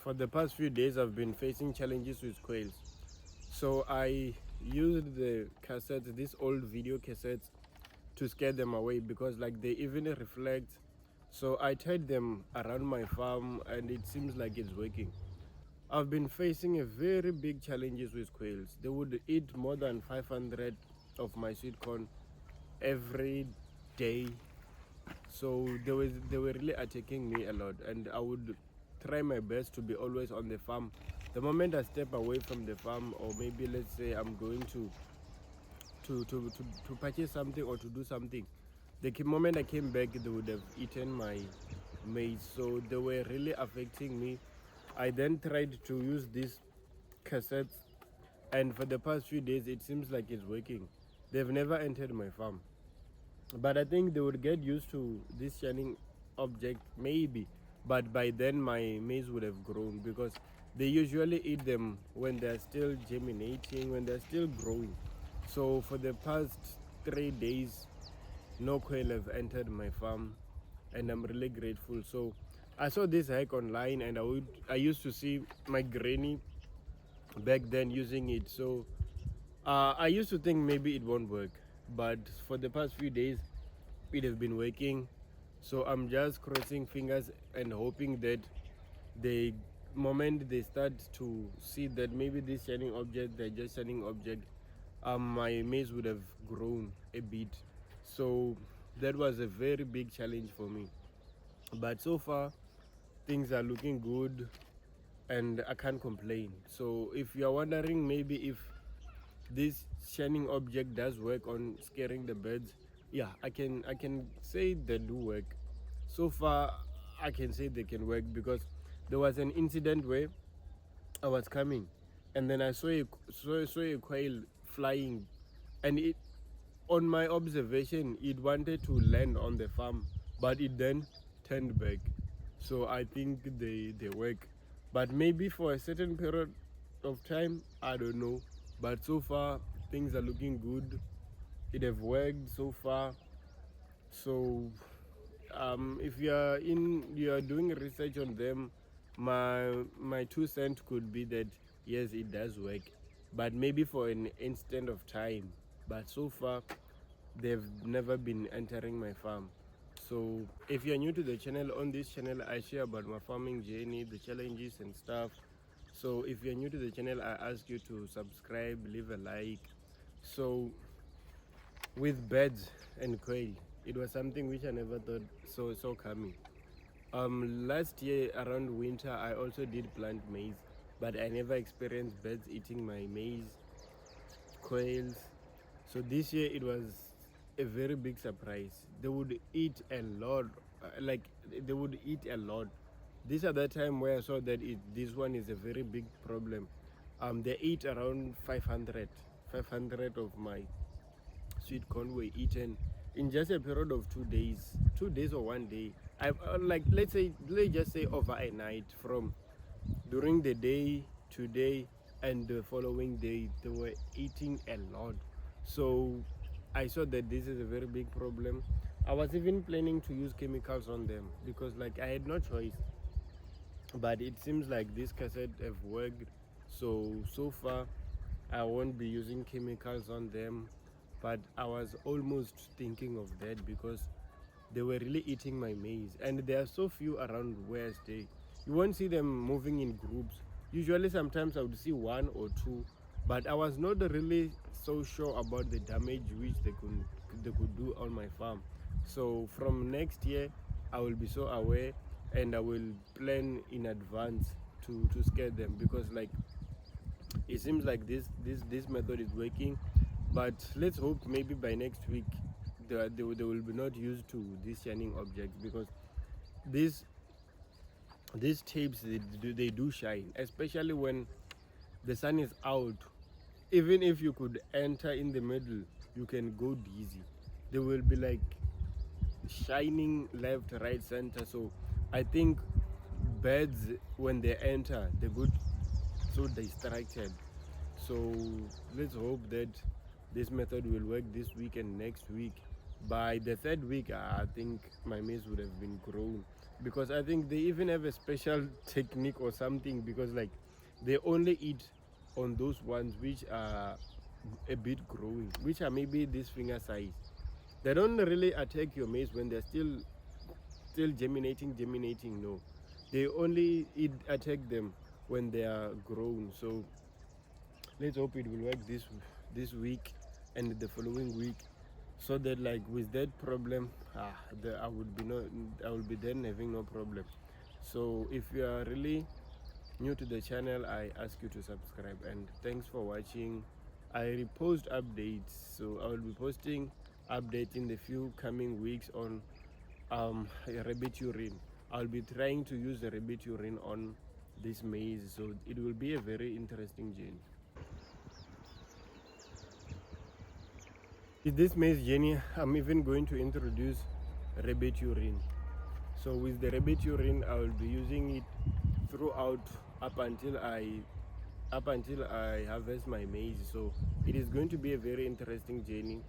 For the past few days, I've been facing challenges with quails. So I used the cassettes, these old video cassettes, to scare them away because like they even reflect. So I tied them around my farm and it seems like it's working. I've been facing a very big challenges with quails. They would eat more than 500 of my sweet corn every day. So they were really attacking me a lot, and I would try my best to be always on the farm. The moment I step away from the farm, or maybe let's say I'm going to purchase something or to do something, moment I came back, they would have eaten my maize. So they were really affecting me. I then tried to use these cassettes, and for the past few days, it seems like it's working. They've never entered my farm, but I think they would get used to this shining object, maybe. But by then, my maize would have grown because they usually eat them when they're still germinating, when they're still growing. So for the past 3 days, no quail have entered my farm, and I'm really grateful. So I saw this hack online, and I used to see my granny back then using it. So I used to think maybe it won't work, but for the past few days, it has been working. So I'm just crossing fingers and hoping that the moment they start to see that maybe this shining object, they're just shining object, my maize would have grown a bit. So that was a very big challenge for me. But so far, things are looking good and I can't complain. So if you're wondering maybe if this shining object does work on scaring the birds, yeah, I can say they do work. So far I can say they can work because there was an incident where I was coming and then I saw a quail flying, and it, on my observation, it wanted to land on the farm, but it then turned back. So I think they work, but maybe for a certain period of time, I don't know. But so far things are looking good. It have worked so far. So if you are doing research on them, my 2 cents could be that yes, it does work, but maybe for an instant of time. But so far they've never been entering my farm. So if you're new to the channel, on this channel I share about my farming journey, the challenges and stuff. So if you're new to the channel, I ask you to subscribe, leave a like. So with birds and quail, it was something which I never thought so coming. Last year around winter, I also did plant maize, but I never experienced birds eating my maize, quails. So this year it was a very big surprise. They would eat a lot, like they would eat a lot. This other time where I saw that this one is a very big problem. They eat around 500 of my sweet corn were eaten in just a period of 2 days, 2 days or one day. I like let's just say over a night, from during the day, today, and the following day, they were eating a lot. So I saw that this is a very big problem. I was even planning to use chemicals on them because like I had no choice. But it seems like this cassette have worked. So far I won't be using chemicals on them. But I was almost thinking of that because they were really eating my maize, and there are so few around where I stay. You won't see them moving in groups. Usually sometimes I would see one or two, but I was not really so sure about the damage which they could do on my farm. So from next year I will be so aware, and I will plan in advance to scare them, because like it seems like this method is working. But let's hope maybe by next week they will be not used to these shining objects, because these these tapes, they do shine, especially when the sun is out. Even if you could enter in the middle, you can go dizzy. They will be like shining left, right, center. So I think birds, when they enter, they get so distracted. So let's hope that this method will work this week and next week. By the third week, I think my maize would have been grown. because I think they even have a special technique or something, because like they only eat on those ones which are a bit growing, which are maybe this finger size. They don't really attack your maize when they're still germinating. No, they only attack them when they are grown. So let's hope it will work this week and the following week, so that like with that problem, I will be then having no problem. So if you are really new to the channel, I ask you to subscribe, and thanks for watching. I repost updates, so I will be posting updates in the few coming weeks on rabbit urine. I'll be trying to use the rabbit urine on this maize, so it will be a very interesting journey. In this maize journey, I'm even going to introduce rabbit urine. So with the rabbit urine, I will be using it throughout up until I harvest my maize. So it is going to be a very interesting journey.